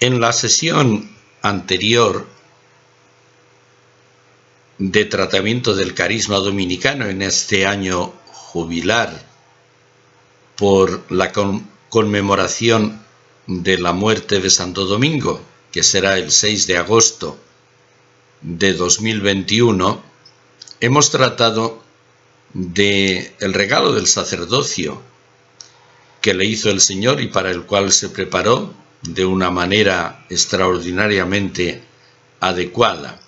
En la sesión anterior de tratamiento del carisma dominicano en este año jubilar por la conmemoración de la muerte de Santo Domingo, que será el 6 de agosto de 2021, hemos tratado del regalo del sacerdocio que le hizo el Señor y para el cual se preparó de una manera extraordinariamente adecuada.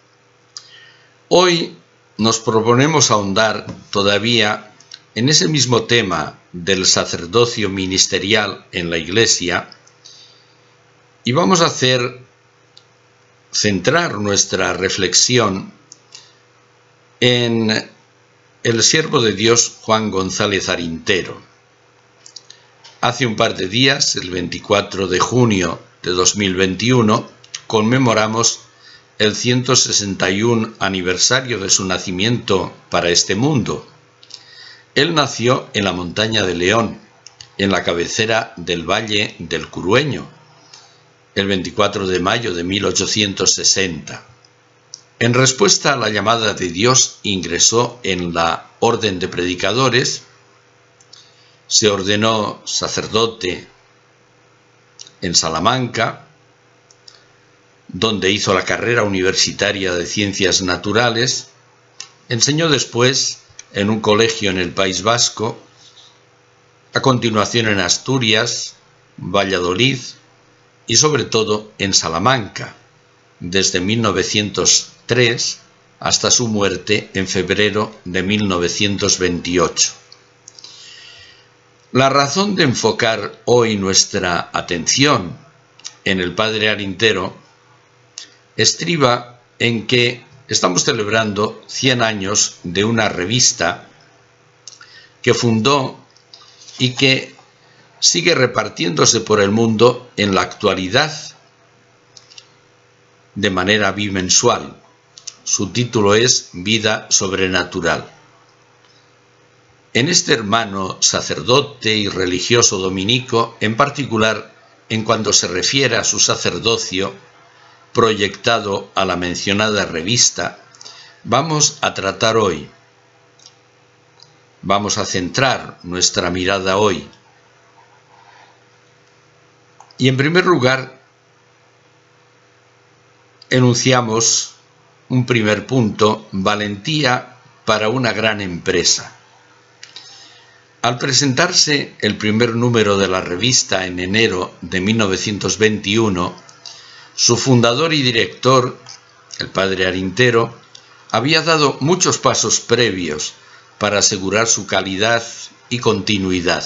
Hoy nos proponemos ahondar todavía en ese mismo tema del sacerdocio ministerial en la Iglesia y vamos a centrar nuestra reflexión en el siervo de Dios Juan González Arintero. Hace un par de días, el 24 de junio de 2021, conmemoramos el 161 aniversario de su nacimiento para este mundo. Él nació en la montaña de León, en la cabecera del Valle del Curueño, el 24 de mayo de 1860. En respuesta a la llamada de Dios, ingresó en la Orden de Predicadores, se ordenó sacerdote en Salamanca, donde hizo la carrera universitaria de Ciencias Naturales, enseñó después en un colegio en el País Vasco, a continuación en Asturias, Valladolid y sobre todo en Salamanca, desde 1903 hasta su muerte en febrero de 1928. La razón de enfocar hoy nuestra atención en el padre Arintero estriba en que estamos celebrando 100 años de una revista que fundó y que sigue repartiéndose por el mundo en la actualidad de manera bimensual. Su título es Vida Sobrenatural. En este hermano sacerdote y religioso dominico, en particular en cuanto se refiere a su sacerdocio proyectado a la mencionada revista, vamos a tratar hoy. Vamos a centrar nuestra mirada hoy. Y en primer lugar, enunciamos un primer punto: valentía para una gran empresa. Al presentarse el primer número de la revista en enero de 1921, su fundador y director, el padre Arintero, había dado muchos pasos previos para asegurar su calidad y continuidad.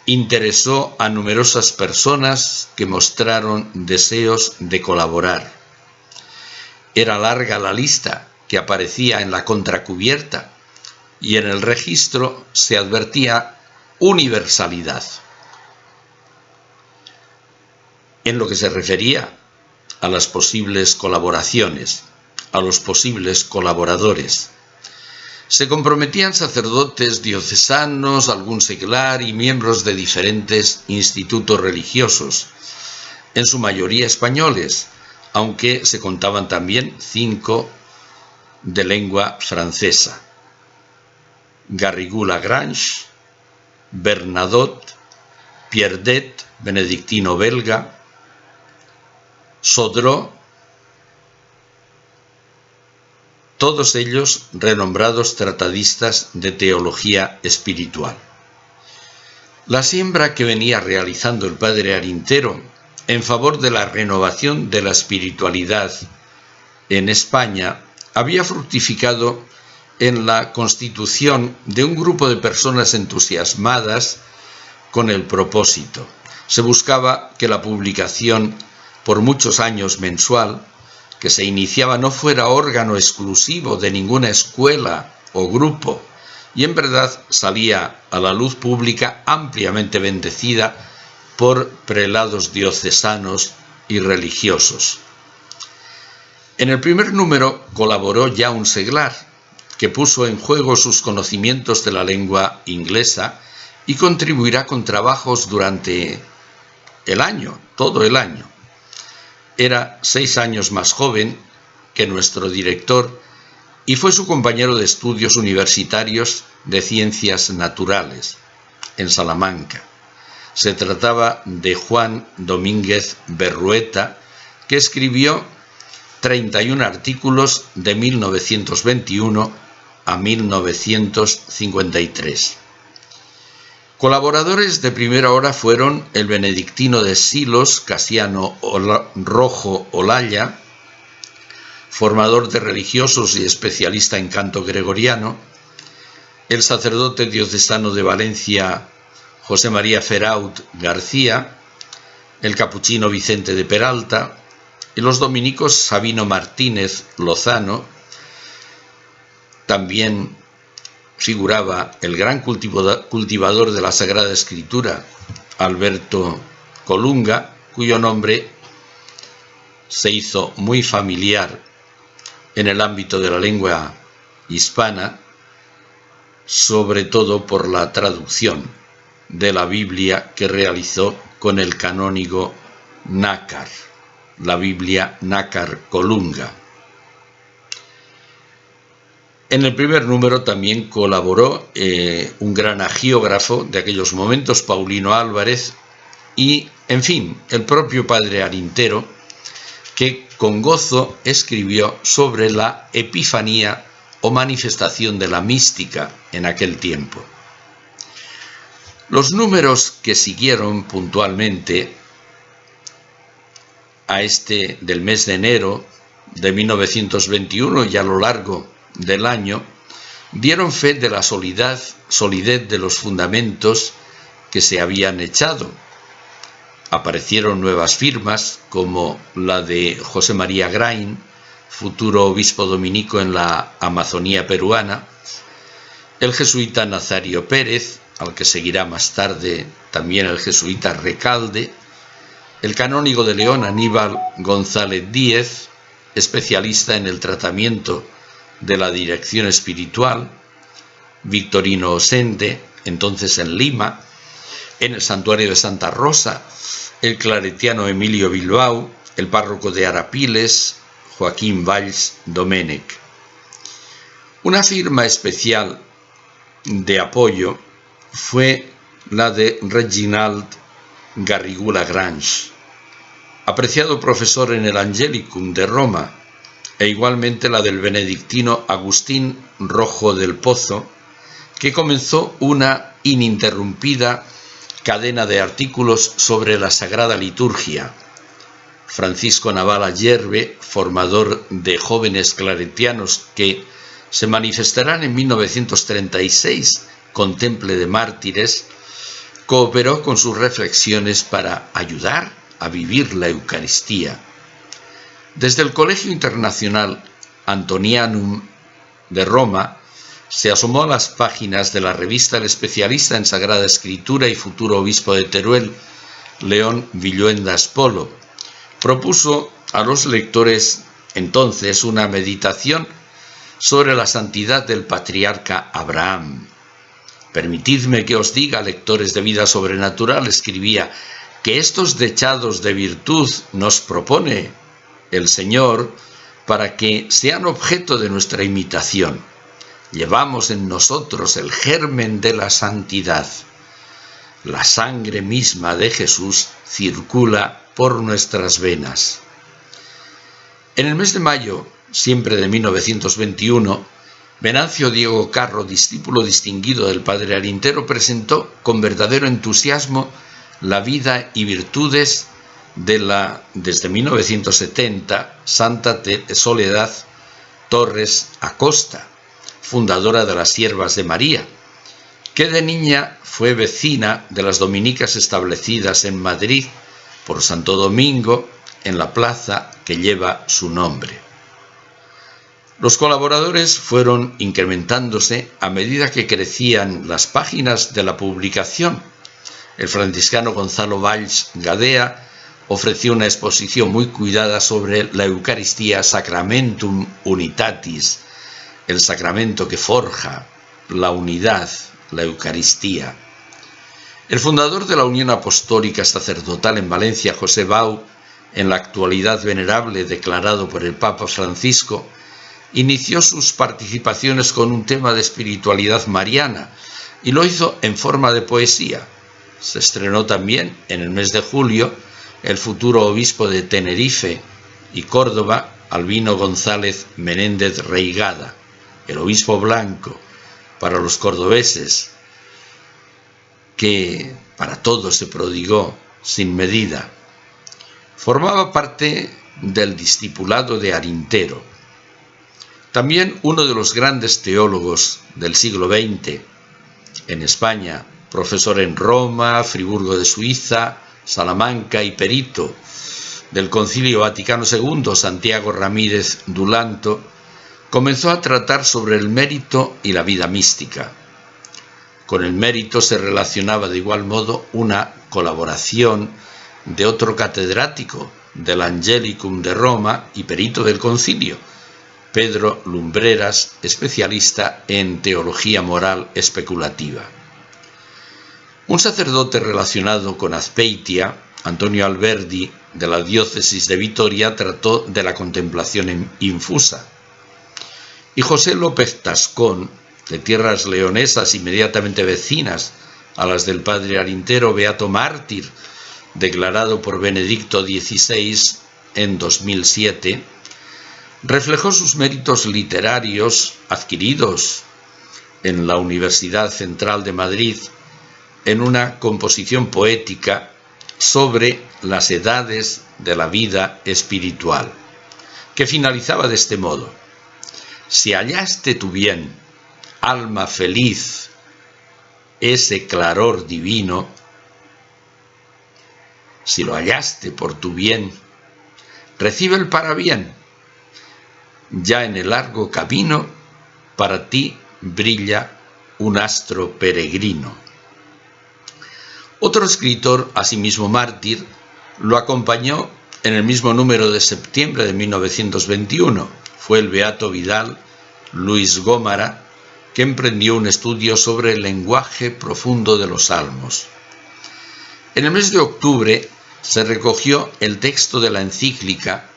Interesó a numerosas personas que mostraron deseos de colaborar. Era larga la lista que aparecía en la contracubierta y en el registro se advertía universalidad. En lo que se refería a las posibles colaboraciones, a los posibles colaboradores, se comprometían sacerdotes diocesanos, algún seglar y miembros de diferentes institutos religiosos, en su mayoría españoles, aunque se contaban también 5 de lengua francesa: Garrigou-Lagrange, Bernadotte, Pierdet, benedictino belga, Sodró, todos ellos renombrados tratadistas de teología espiritual. La siembra que venía realizando el padre Arintero en favor de la renovación de la espiritualidad en España había fructificado en la constitución de un grupo de personas entusiasmadas con el propósito. Se buscaba que la publicación por muchos años mensual, que se iniciaba, no fuera órgano exclusivo de ninguna escuela o grupo, y en verdad salía a la luz pública ampliamente bendecida por prelados diocesanos y religiosos. En el primer número colaboró ya un seglar, que puso en juego sus conocimientos de la lengua inglesa y contribuirá con trabajos durante el año, todo el año. era 6 años más joven que nuestro director y fue su compañero de estudios universitarios de Ciencias Naturales en Salamanca. Se trataba de Juan Domínguez Berrueta, que escribió 31 artículos de 1921 a 1953. Colaboradores de primera hora fueron el benedictino de Silos, Casiano Rojo Olaya, formador de religiosos y especialista en canto gregoriano, el sacerdote diocesano de Valencia, José María Feraut García, el capuchino Vicente de Peralta, y los dominicos Sabino Martínez Lozano. También figuraba el gran cultivador de la Sagrada Escritura, Alberto Colunga, cuyo nombre se hizo muy familiar en el ámbito de la lengua hispana, sobre todo por la traducción de la Biblia que realizó con el canónigo Nácar, la Biblia Nácar Colunga. En el primer número también colaboró un gran agiógrafo de aquellos momentos, Paulino Álvarez, y, en fin, el propio padre Arintero, que con gozo escribió sobre la epifanía o manifestación de la mística en aquel tiempo. Los números que siguieron puntualmente a este del mes de enero de 1921 y a lo largo del año dieron fe de la solidez de los fundamentos que se habían echado. Aparecieron nuevas firmas como la de José María Grain, futuro obispo dominico en la Amazonía peruana, el jesuita Nazario Pérez, al que seguirá más tarde también el jesuita Recalde, el canónigo de León Aníbal González Díez, especialista en el tratamiento de la dirección espiritual, Victorino Osende, entonces en Lima, en el santuario de Santa Rosa, el claretiano Emilio Bilbao, el párroco de Arapiles, Joaquín Valls Domènech. Una firma especial de apoyo fue la de Reginald Garrigou Lagrange, apreciado profesor en el Angelicum de Roma, e igualmente la del benedictino Agustín Rojo del Pozo, que comenzó una ininterrumpida cadena de artículos sobre la Sagrada Liturgia. Francisco Navala Yerbe, formador de jóvenes claretianos que se manifestarán en 1936 con Temple de Mártires, cooperó con sus reflexiones para ayudar a vivir la Eucaristía. Desde el Colegio Internacional Antonianum de Roma se asomó a las páginas de la revista El Especialista en Sagrada Escritura y futuro obispo de Teruel, León Villuendas Polo. Propuso a los lectores entonces una meditación sobre la santidad del patriarca Abraham. Permitidme que os diga, lectores de vida sobrenatural, escribía, que estos dechados de virtud nos propone el Señor para que sean objeto de nuestra imitación. Llevamos en nosotros el germen de la santidad. La sangre misma de Jesús circula por nuestras venas. En el mes de mayo, siempre de 1921, Venancio Diego Carro, discípulo distinguido del padre Arintero, presentó con verdadero entusiasmo la vida y virtudes de la, desde 1970, Santa Soledad Torres Acosta, fundadora de las Siervas de María, que de niña fue vecina de las dominicas establecidas en Madrid por Santo Domingo, en la plaza que lleva su nombre. Los colaboradores fueron incrementándose a medida que crecían las páginas de la publicación. El franciscano Gonzalo Valls Gadea ofreció una exposición muy cuidada sobre la Eucaristía Sacramentum Unitatis, el sacramento que forja la unidad, la Eucaristía. El fundador de la Unión Apostólica Sacerdotal en Valencia, José Bau, en la actualidad venerable declarado por el Papa Francisco, inició sus participaciones con un tema de espiritualidad mariana y lo hizo en forma de poesía. Se estrenó también en el mes de julio el futuro obispo de Tenerife y Córdoba, Albino González Menéndez Reigada, el obispo blanco para los cordobeses, que para todos se prodigó sin medida. Formaba parte del discipulado de Arintero. También uno de los grandes teólogos del siglo XX en España, profesor en Roma, Friburgo de Suiza, Salamanca y perito del Concilio Vaticano II, Santiago Ramírez Dulanto, comenzó a tratar sobre el mérito y la vida mística. Con el mérito se relacionaba de igual modo una colaboración de otro catedrático del Angelicum de Roma y perito del concilio, Pedro Lumbreras, especialista en teología moral especulativa. Un sacerdote relacionado con Azpeitia, Antonio Alberdi, de la diócesis de Vitoria, trató de la contemplación infusa. Y José López Tascón, de tierras leonesas inmediatamente vecinas a las del padre Arintero, beato mártir, declarado por Benedicto XVI en 2007, reflejó sus méritos literarios adquiridos en la Universidad Central de Madrid en una composición poética sobre las edades de la vida espiritual, que finalizaba de este modo: si hallaste tu bien, alma feliz, ese claror divino, si lo hallaste por tu bien, recibe el parabién, ya en el largo camino para ti brilla un astro peregrino. Otro escritor, asimismo mártir, lo acompañó en el mismo número de septiembre de 1921. Fue el beato vidal Luis Gómara, que emprendió un estudio sobre el lenguaje profundo de los salmos. En el mes de octubre se recogió el texto de la encíclica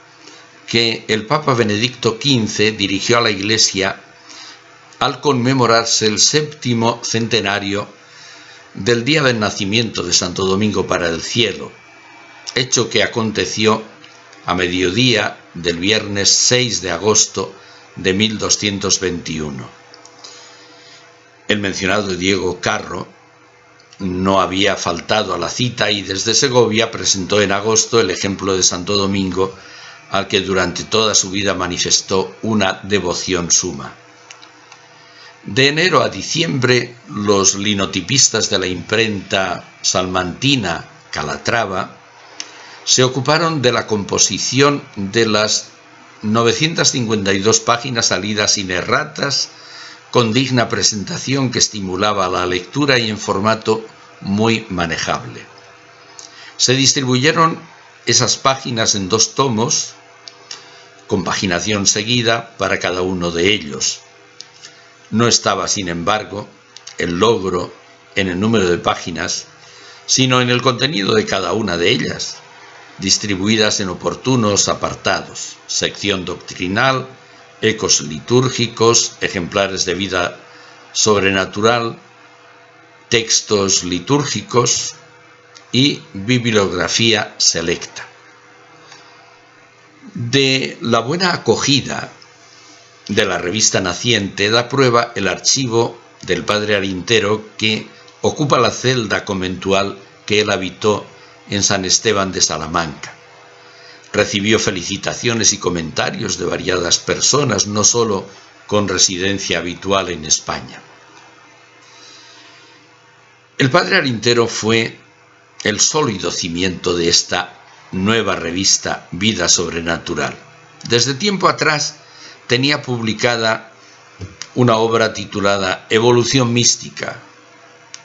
que el Papa Benedicto XV dirigió a la Iglesia al conmemorarse el 7º centenario del día del nacimiento de Santo Domingo para el Cielo, hecho que aconteció a mediodía del viernes 6 de agosto de 1221. El mencionado Diego Carro no había faltado a la cita y desde Segovia presentó en agosto el ejemplo de Santo Domingo, al que durante toda su vida manifestó una devoción suma. De enero a diciembre, los linotipistas de la imprenta salmantina Calatrava se ocuparon de la composición de las 952 páginas salidas sin erratas, con digna presentación que estimulaba la lectura y en formato muy manejable. Se distribuyeron esas páginas en 2 tomos, con paginación seguida para cada uno de ellos. No estaba, sin embargo, el logro en el número de páginas, sino en el contenido de cada una de ellas, distribuidas en oportunos apartados: sección doctrinal, ecos litúrgicos, ejemplares de vida sobrenatural, textos litúrgicos y bibliografía selecta. De la buena acogida de la revista naciente da prueba el archivo del padre Arintero, que ocupa la celda conventual que él habitó en San Esteban de Salamanca. Recibió felicitaciones y comentarios de variadas personas, no solo con residencia habitual en España. El padre Arintero fue el sólido cimiento de esta nueva revista Vida Sobrenatural. Desde tiempo atrás tenía publicada una obra titulada Evolución Mística,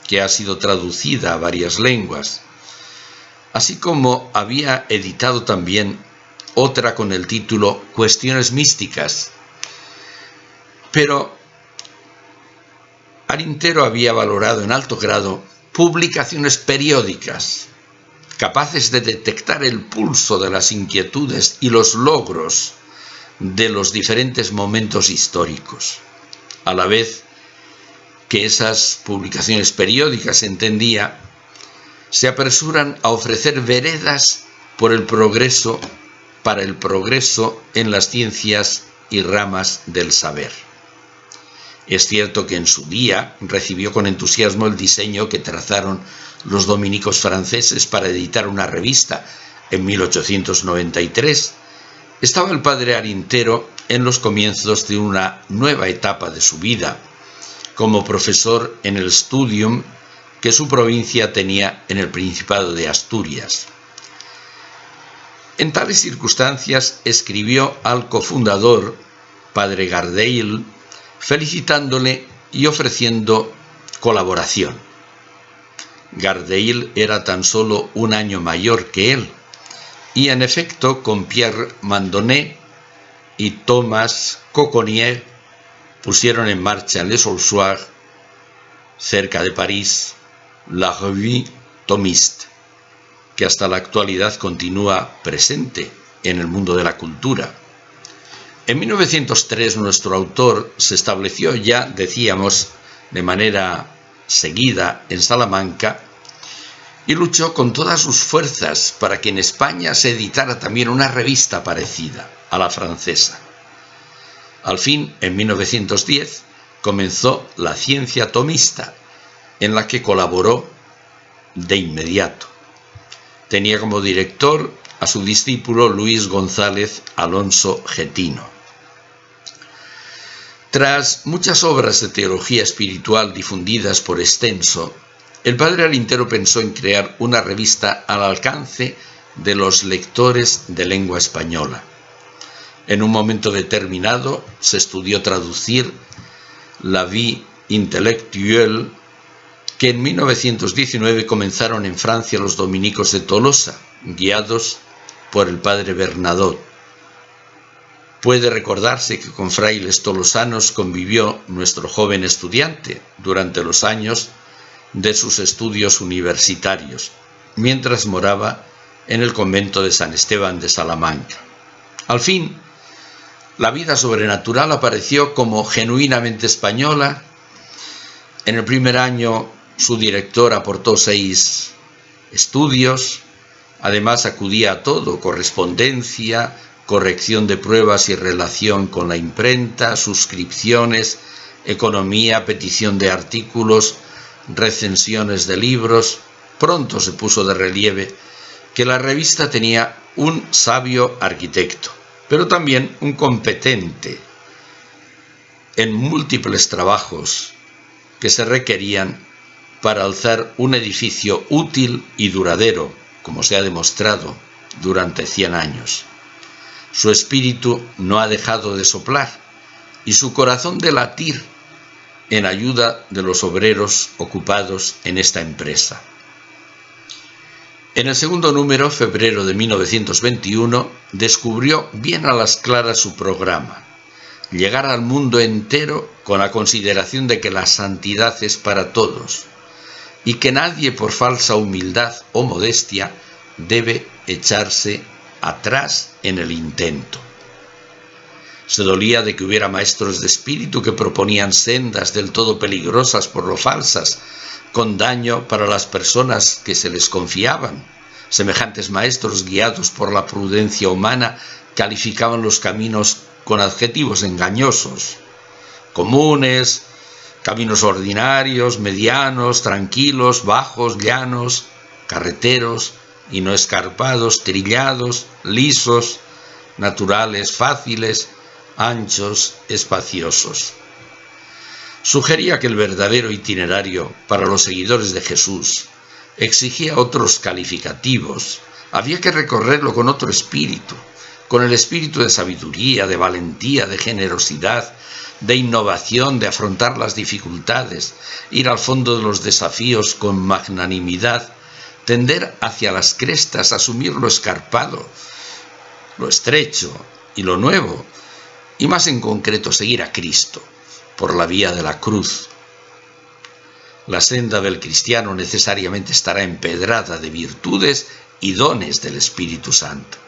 que ha sido traducida a varias lenguas, así como había editado también otra con el título Cuestiones Místicas. Pero Arintero había valorado en alto grado publicaciones periódicas, capaces de detectar el pulso de las inquietudes y los logros de los diferentes momentos históricos, a la vez que esas publicaciones periódicas, entendía, se apresuran a ofrecer veredas para el progreso en las ciencias y ramas del saber. Es cierto que en su día recibió con entusiasmo el diseño que trazaron los dominicos franceses para editar una revista en 1893. Estaba el padre Arintero en los comienzos de una nueva etapa de su vida, como profesor en el Studium que su provincia tenía en el Principado de Asturias. En tales circunstancias escribió al cofundador, padre Gardel, felicitándole y ofreciendo colaboración. Gardel era tan solo un año mayor que él, y en efecto con Pierre Mandonnet y Thomas Coconnier pusieron en marcha en Les Aulchoirs, cerca de París, la Revue Thomiste, que hasta la actualidad continúa presente en el mundo de la cultura. En 1903 nuestro autor se estableció ya, decíamos, de manera seguida en Salamanca y luchó con todas sus fuerzas para que en España se editara también una revista parecida a la francesa. Al fin, en 1910, comenzó la Ciencia Tomista, en la que colaboró de inmediato. Tenía como director a su discípulo Luis González Alonso Getino. Tras muchas obras de teología espiritual difundidas por extenso, el padre Arintero pensó en crear una revista al alcance de los lectores de lengua española. En un momento determinado se estudió traducir La Vie Intellectuelle, que en 1919 comenzaron en Francia los dominicos de Tolosa, guiados por el padre Bernadotte. Puede recordarse que con frailes tolosanos convivió nuestro joven estudiante durante los años de sus estudios universitarios, mientras moraba en el convento de San Esteban de Salamanca. Al fin, la vida sobrenatural apareció como genuinamente española. En el primer año, su director aportó 6 estudios, además acudía a todo: correspondencia, corrección de pruebas y relación con la imprenta, suscripciones, economía, petición de artículos, recensiones de libros. Pronto se puso de relieve que la revista tenía un sabio arquitecto, pero también un competente en múltiples trabajos que se requerían para alzar un edificio útil y duradero, como se ha demostrado durante 100 años. Su espíritu no ha dejado de soplar y su corazón de latir en ayuda de los obreros ocupados en esta empresa. En el segundo número, febrero de 1921, descubrió bien a las claras su programa: llegar al mundo entero con la consideración de que la santidad es para todos y que nadie por falsa humildad o modestia debe echarse atrás en el intento. Se dolía de que hubiera maestros de espíritu que proponían sendas del todo peligrosas por lo falsas, con daño para las personas que se les confiaban. Semejantes maestros, guiados por la prudencia humana, calificaban los caminos con adjetivos engañosos: comunes, caminos ordinarios, medianos, tranquilos, bajos, llanos, carreteros y no escarpados, trillados, lisos, naturales, fáciles, anchos, espaciosos. Sugería que el verdadero itinerario para los seguidores de Jesús exigía otros calificativos. Había que recorrerlo con otro espíritu, con el espíritu de sabiduría, de valentía, de generosidad, de innovación, de afrontar las dificultades, ir al fondo de los desafíos con magnanimidad, tender hacia las crestas, asumir lo escarpado, lo estrecho y lo nuevo, y más en concreto seguir a Cristo por la vía de la cruz. La senda del cristiano necesariamente estará empedrada de virtudes y dones del Espíritu Santo.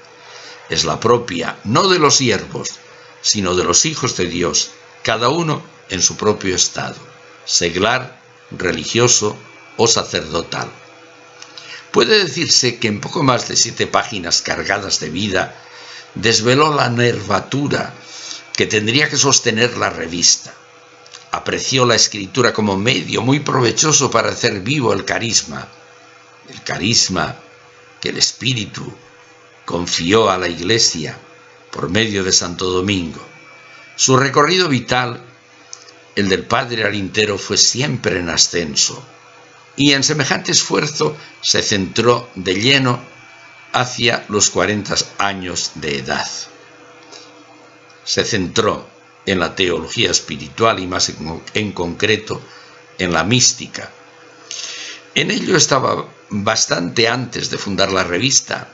Es la propia, no de los siervos, sino de los hijos de Dios, cada uno en su propio estado, seglar, religioso o sacerdotal. Puede decirse que en poco más de 7 páginas cargadas de vida, desveló la nervatura que tendría que sostener la revista. Apreció la escritura como medio muy provechoso para hacer vivo el carisma que el Espíritu confió a la Iglesia por medio de Santo Domingo. Su recorrido vital, el del padre Arintero, fue siempre en ascenso, y en semejante esfuerzo se centró de lleno hacia los 40 años de edad. Se centró en la teología espiritual y más en concreto en la mística. En ello estaba bastante antes de fundar la revista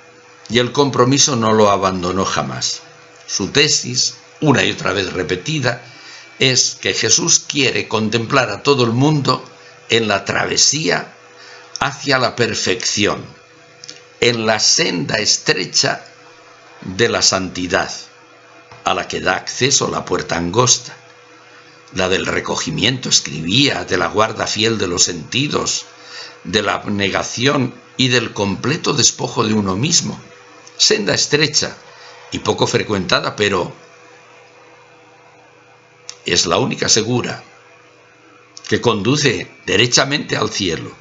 y el compromiso no lo abandonó jamás. Su tesis, una y otra vez repetida, es que Jesús quiere contemplar a todo el mundo en la travesía hacia la perfección, en la senda estrecha de la santidad, a la que da acceso la puerta angosta, la del recogimiento, escribía, de la guarda fiel de los sentidos, de la abnegación y del completo despojo de uno mismo. Senda estrecha y poco frecuentada, pero es la única segura, que conduce derechamente al cielo,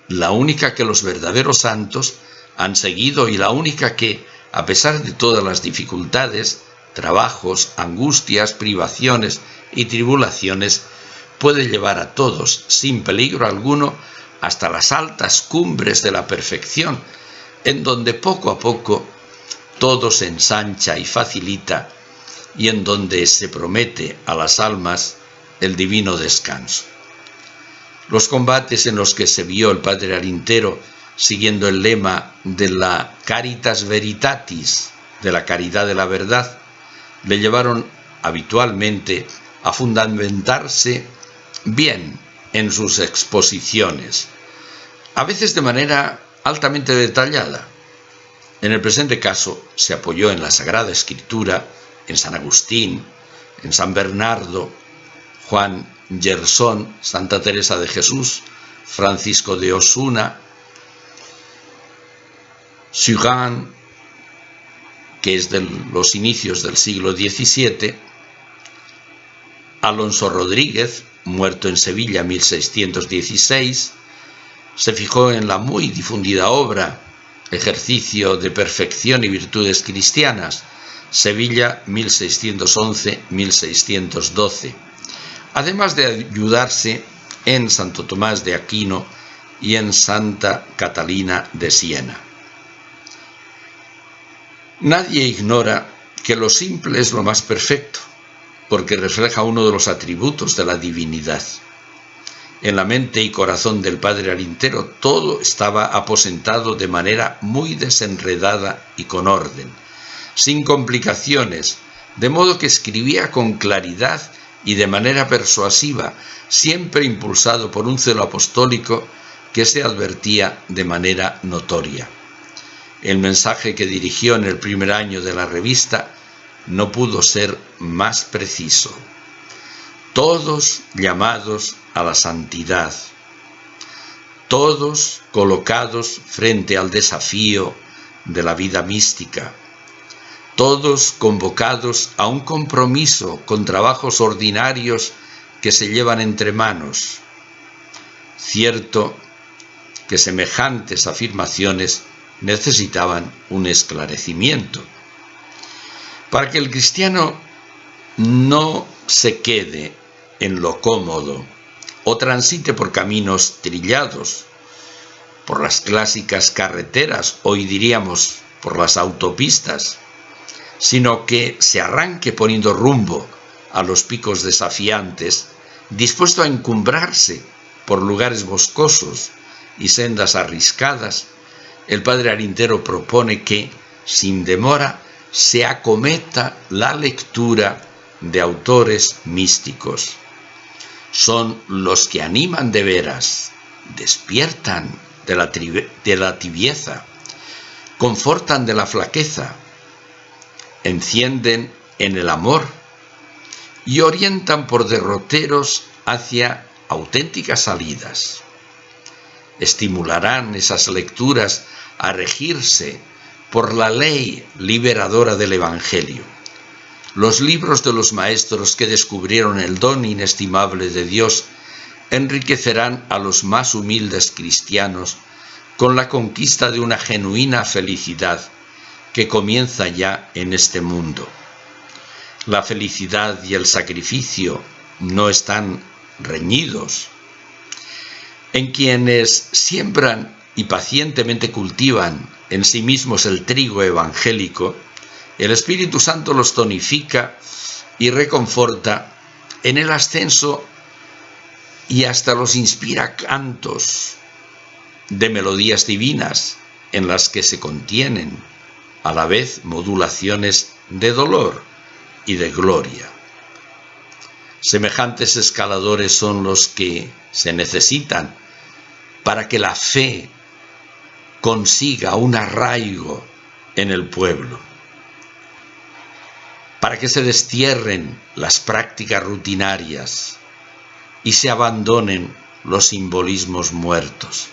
la única que los verdaderos santos han seguido y la única que, a pesar de todas las dificultades, trabajos, angustias, privaciones y tribulaciones, puede llevar a todos, sin peligro alguno, hasta las altas cumbres de la perfección, en donde poco a poco todo se ensancha y facilita, y en donde se promete a las almas el divino descanso. Los combates en los que se vio el padre Arintero, siguiendo el lema de la Caritas Veritatis, de la caridad de la verdad, le llevaron habitualmente a fundamentarse bien en sus exposiciones, a veces de manera altamente detallada. En el presente caso se apoyó en la Sagrada Escritura, en San Agustín, en San Bernardo, Juan Gersón, Santa Teresa de Jesús, Francisco de Osuna, Surin, que es de los inicios del siglo XVII, Alonso Rodríguez, muerto en Sevilla en 1616, se fijó en la muy difundida obra Ejercicio de Perfección y Virtudes Cristianas, Sevilla 1611-1612, además de ayudarse en Santo Tomás de Aquino y en Santa Catalina de Siena. Nadie ignora que lo simple es lo más perfecto, porque refleja uno de los atributos de la divinidad. En la mente y corazón del padre Arintero todo estaba aposentado de manera muy desenredada y con orden, sin complicaciones, de modo que escribía con claridad y de manera persuasiva, siempre impulsado por un celo apostólico que se advertía de manera notoria. El mensaje que dirigió en el primer año de la revista no pudo ser más preciso. Todos llamados a la santidad, todos colocados frente al desafío de la vida mística, todos convocados a un compromiso con trabajos ordinarios que se llevan entre manos. Cierto que semejantes afirmaciones necesitaban un esclarecimiento. Para que el cristiano no se quede en lo cómodo o transite por caminos trillados, por las clásicas carreteras, hoy diríamos por las autopistas, sino que se arranque poniendo rumbo a los picos desafiantes, dispuesto a encumbrarse por lugares boscosos y sendas arriscadas, el padre Arintero propone que, sin demora, se acometa la lectura de autores místicos. son los que animan de veras, despiertan de la tibieza, confortan de la flaqueza, encienden en el amor y orientan por derroteros hacia auténticas salidas. Estimularán esas lecturas a regirse por la ley liberadora del Evangelio. Los libros de los maestros que descubrieron el don inestimable de Dios enriquecerán a los más humildes cristianos con la conquista de una genuina felicidad que comienza ya en este mundo. La felicidad y el sacrificio no están reñidos. En quienes siembran y pacientemente cultivan en sí mismos el trigo evangélico, el Espíritu Santo los tonifica y reconforta en el ascenso y hasta los inspira cantos de melodías divinas en las que se contienen a la vez modulaciones de dolor y de gloria. Semejantes escaladores son los que se necesitan para que la fe consiga un arraigo en el pueblo, para que se destierren las prácticas rutinarias y se abandonen los simbolismos muertos.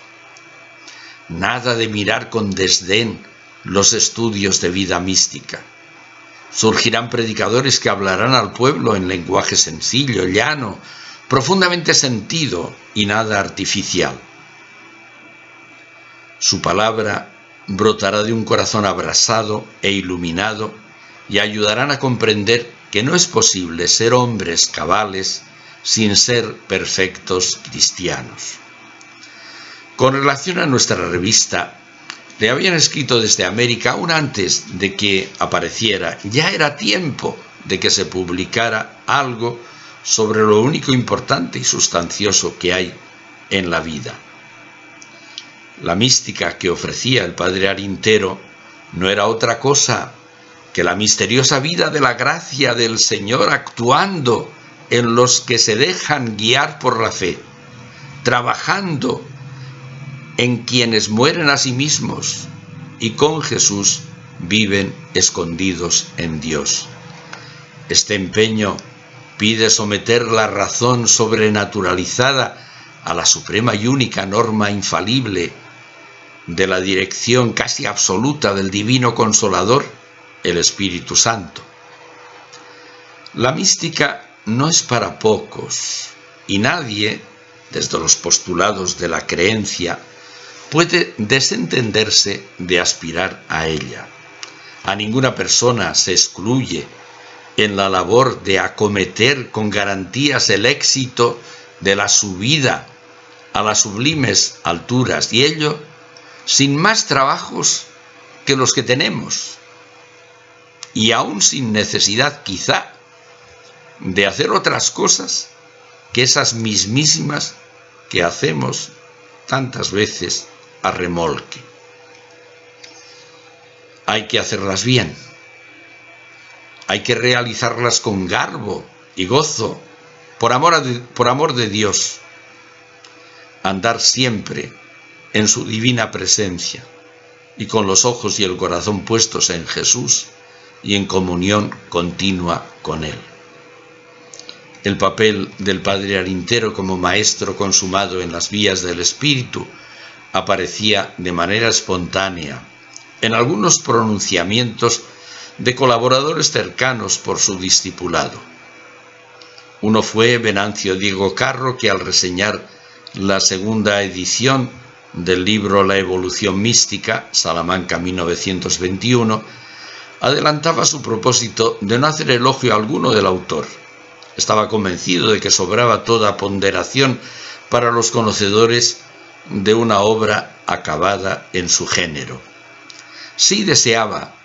Nada de mirar con desdén los estudios de vida mística. Surgirán predicadores que hablarán al pueblo en lenguaje sencillo, llano, profundamente sentido y nada artificial. Su palabra brotará de un corazón abrasado e iluminado y ayudarán a comprender que no es posible ser hombres cabales sin ser perfectos cristianos. Con relación a nuestra revista, le habían escrito desde América aún antes de que apareciera. Ya era tiempo de que se publicara algo sobre lo único importante y sustancioso que hay en la vida. La mística que ofrecía el padre Arintero no era otra cosa que la misteriosa vida de la gracia del Señor actuando en los que se dejan guiar por la fe, trabajando en quienes mueren a sí mismos y con Jesús viven escondidos en Dios. Este empeño pide someter la razón sobrenaturalizada a la suprema y única norma infalible de la dirección casi absoluta del Divino Consolador, el Espíritu Santo. La mística no es para pocos y nadie, desde los postulados de la creencia, puede desentenderse de aspirar a ella. A ninguna persona se excluye en la labor de acometer con garantías el éxito de la subida a las sublimes alturas, y ello sin más trabajos que los que tenemos, y aún sin necesidad quizá de hacer otras cosas que esas mismísimas que hacemos tantas veces a remolque. Hay que hacerlas bien, hay que realizarlas con garbo y gozo, por amor de Dios, andar siempre en su divina presencia y con los ojos y el corazón puestos en Jesús y en comunión continua con Él. El papel del padre Arintero como maestro consumado en las vías del Espíritu aparecía de manera espontánea en algunos pronunciamientos de colaboradores cercanos por su discipulado. Uno fue Venancio Diego Carro, que al reseñar la segunda edición del libro La evolución mística, Salamanca 1921, adelantaba su propósito de no hacer elogio alguno del autor. Estaba convencido de que sobraba toda ponderación para los conocedores de una obra acabada en su género. Sí deseaba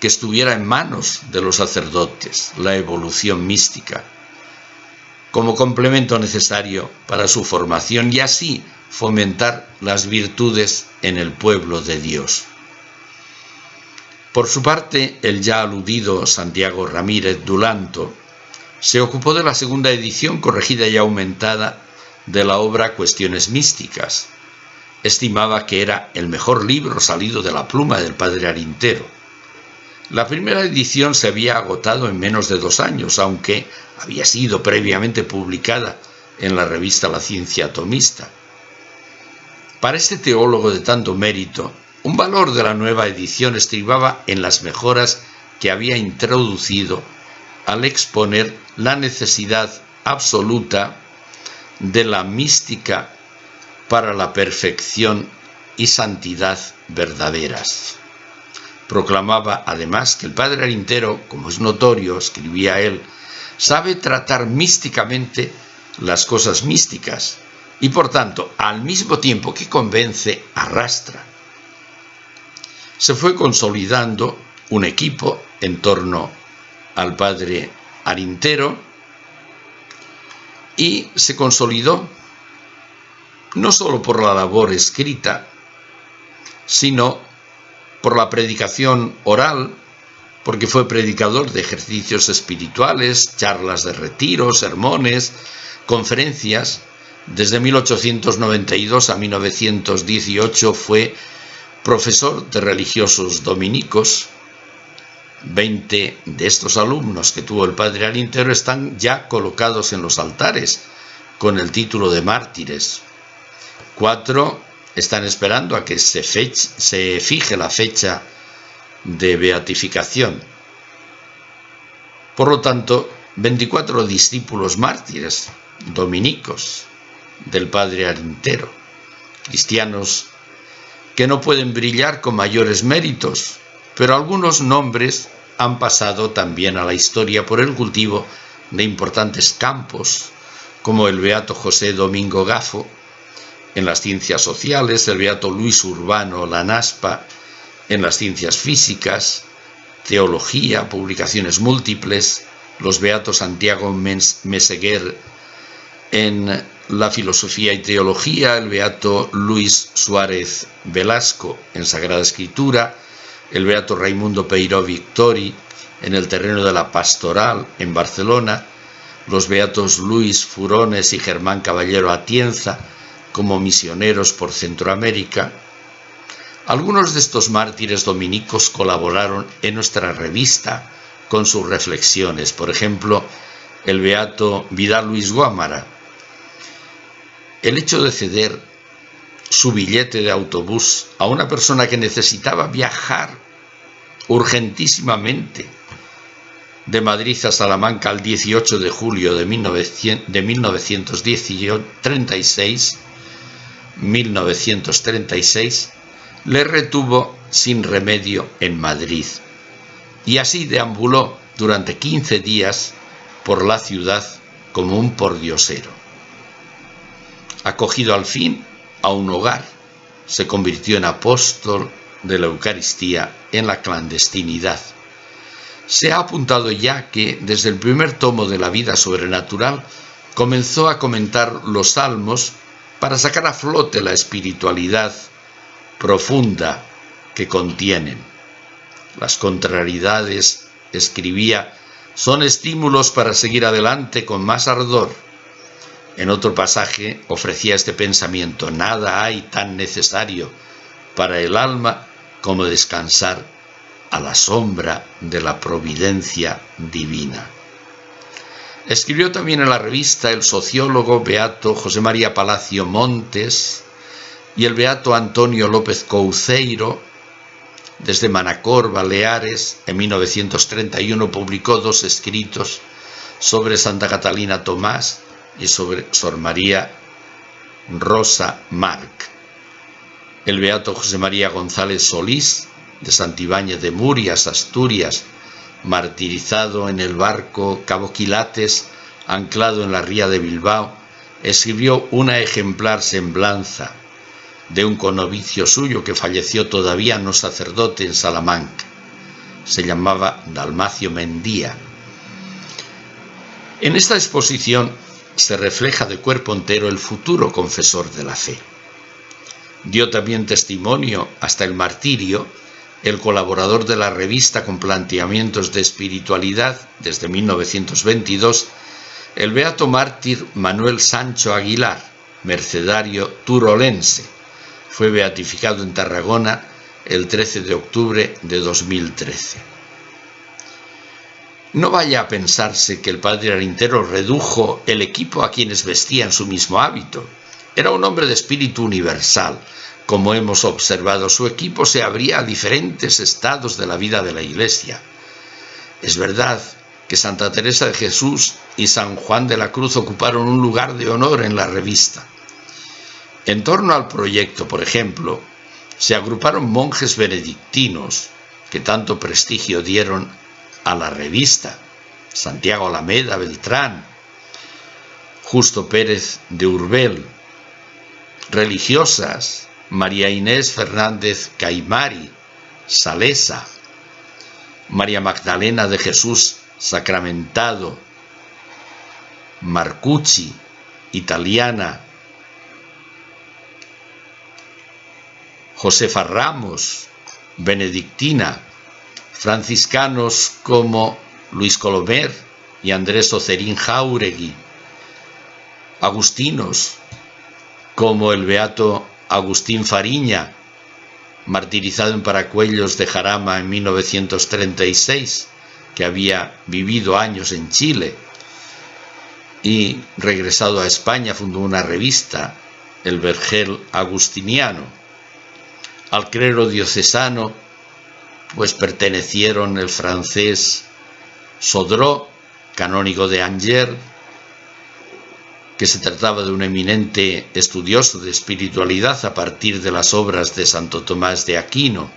que estuviera en manos de los sacerdotes la evolución mística, como complemento necesario para su formación y así fomentar las virtudes en el pueblo de Dios. Por su parte, el ya aludido Santiago Ramírez Dulanto Se ocupó de la segunda edición corregida y aumentada de la obra Cuestiones místicas. Estimaba que era el mejor libro salido de la pluma del padre Arintero. La primera edición se había agotado en menos de 2 años, aunque había sido previamente publicada en la revista La Ciencia Atomista. Para este teólogo de tanto mérito, un valor de la nueva edición estribaba en las mejoras que había introducido al exponer la necesidad absoluta de la mística para la perfección y santidad verdaderas. Proclamaba además que el padre Arintero, como es notorio, escribía él, sabe tratar místicamente las cosas místicas y por tanto, al mismo tiempo que convence, arrastra. Se fue consolidando un equipo en torno al padre Arintero y se consolidó no solo por la labor escrita, sino por la predicación oral, porque fue predicador de ejercicios espirituales, charlas de retiro, sermones, conferencias. Desde 1892 a 1918 fue profesor de religiosos dominicos. 20 de estos alumnos que tuvo el padre Arintero están ya colocados en los altares con el título de mártires. 4 están esperando a que se fije la fecha de beatificación. Por lo tanto, 24 discípulos mártires dominicos del padre Arintero, cristianos que no pueden brillar con mayores méritos, pero algunos nombres han pasado también a la historia por el cultivo de importantes campos, como el beato José Domingo Gafo en las ciencias sociales, el beato Luis Urbano Lanaspa en las ciencias físicas, teología, publicaciones múltiples, los beatos Santiago Meseguer en la filosofía y teología, el beato Luis Suárez Velasco en Sagrada Escritura, el beato Raimundo Peiró Victori en el terreno de la pastoral en Barcelona, los beatos Luis Furones y Germán Caballero Atienza como misioneros por Centroamérica. Algunos de estos mártires dominicos colaboraron en nuestra revista con sus reflexiones, por ejemplo, el beato Vidal Luis Guámara. El hecho de ceder su billete de autobús a una persona que necesitaba viajar urgentísimamente de Madrid a Salamanca el 18 de julio de 1936, le retuvo sin remedio en Madrid, y así deambuló durante 15 días por la ciudad como un pordiosero. Acogido al fin a un hogar, se convirtió en apóstol de la Eucaristía en la clandestinidad. Se ha apuntado ya que, desde el primer tomo de la vida sobrenatural, comenzó a comentar los salmos para sacar a flote la espiritualidad profunda que contienen. Las contrariedades, escribía, son estímulos para seguir adelante con más ardor. En otro pasaje ofrecía este pensamiento: nada hay tan necesario para el alma como descansar a la sombra de la providencia divina. Escribió también en la revista el sociólogo beato José María Palacio Montes y el beato Antonio López Couceiro. Desde Manacor, Baleares, en 1931 publicó 2 escritos sobre Santa Catalina Tomás y sobre Sor María Rosa Marc. El beato José María González Solís, de Santibáñez de Murias, Asturias, martirizado en el barco Cabo Quilates, anclado en la ría de Bilbao, escribió una ejemplar semblanza de un conovicio suyo que falleció todavía no sacerdote en Salamanca. Se llamaba Dalmacio Mendía. En esta exposición se refleja de cuerpo entero el futuro confesor de la fe. Dio también testimonio hasta el martirio el colaborador de la revista con planteamientos de espiritualidad desde 1922, el beato mártir Manuel Sancho Aguilar, mercedario turolense, fue beatificado en Tarragona el 13 de octubre de 2013. No vaya a pensarse que el padre Arintero redujo el equipo a quienes vestían su mismo hábito. Era un hombre de espíritu universal. Como hemos observado, su equipo se abría a diferentes estados de la vida de la Iglesia. Es verdad que Santa Teresa de Jesús y San Juan de la Cruz ocuparon un lugar de honor en la revista. En torno al proyecto, por ejemplo, se agruparon monjes benedictinos que tanto prestigio dieron a la revista: Santiago Alameda Beltrán, Justo Pérez de Urbel; religiosas: María Inés Fernández Caimari, Salesa; María Magdalena de Jesús Sacramentado, Marcucci, italiana; Josefa Ramos, benedictina; franciscanos como Luis Colomer y Andrés Ocerín Jáuregui; agustinos como el beato Agustín Fariña, martirizado en Paracuellos de Jarama en 1936, que había vivido años en Chile y regresado a España fundó una revista, el Vergel Agustiniano. Al clero diocesano pues pertenecieron el francés Sodró, canónigo de Angers, que se trataba de un eminente estudioso de espiritualidad a partir de las obras de Santo Tomás de Aquino.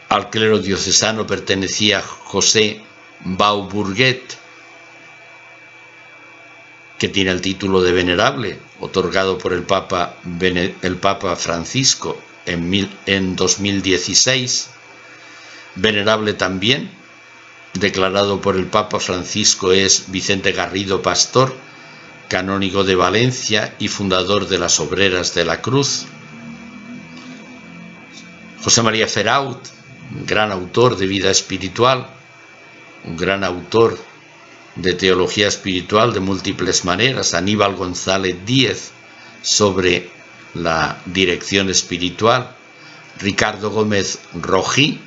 Al clero diocesano pertenecía José Baubourguet, que tiene el título de venerable, otorgado por el Papa Francisco en 2016. Venerable también, declarado por el Papa Francisco, es Vicente Garrido Pastor, canónigo de Valencia y fundador de las Obreras de la Cruz. José María Feraut, un gran autor de vida espiritual, un gran autor de teología espiritual de múltiples maneras. Aníbal González Díez, sobre la dirección espiritual. Ricardo Gómez Rojí,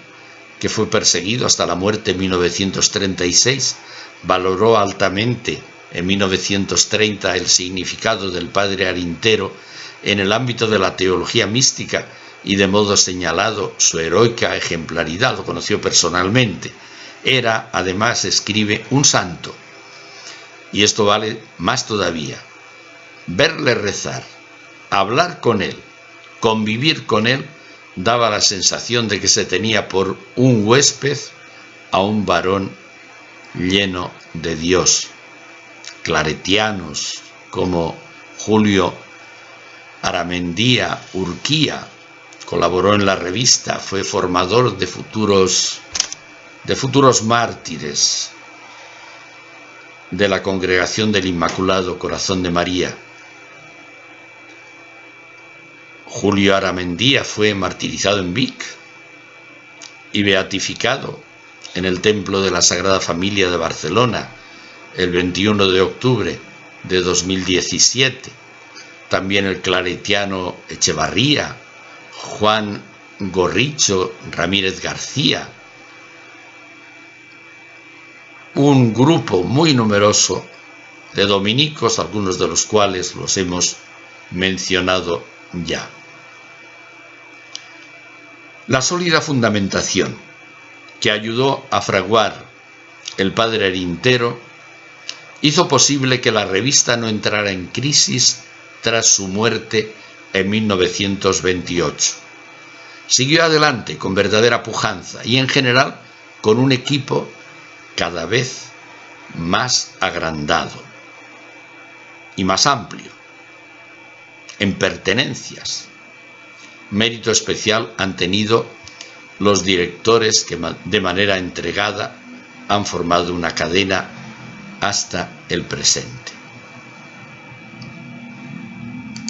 que fue perseguido hasta la muerte en 1936, valoró altamente en 1930 el significado del padre Arintero en el ámbito de la teología mística y de modo señalado su heroica ejemplaridad. Lo conoció personalmente. Era, además, escribe, un santo. Y esto vale más todavía. Verle rezar, hablar con él, convivir con él, daba la sensación de que se tenía por un huésped a un varón lleno de Dios. Claretianos como Julio Aramendía Urquía colaboró en la revista, fue formador de futuros mártires de la Congregación del Inmaculado Corazón de María. Julio Aramendía fue martirizado en Vic y beatificado en el Templo de la Sagrada Familia de Barcelona el 21 de octubre de 2017. También el claretiano Echevarría, Juan Gorricho Ramírez García, un grupo muy numeroso de dominicos, algunos de los cuales los hemos mencionado ya. La sólida fundamentación que ayudó a fraguar el padre Arintero hizo posible que la revista no entrara en crisis tras su muerte en 1928. Siguió adelante con verdadera pujanza y en general con un equipo cada vez más agrandado y más amplio en pertenencias. Mérito especial han tenido los directores que de manera entregada han formado una cadena hasta el presente.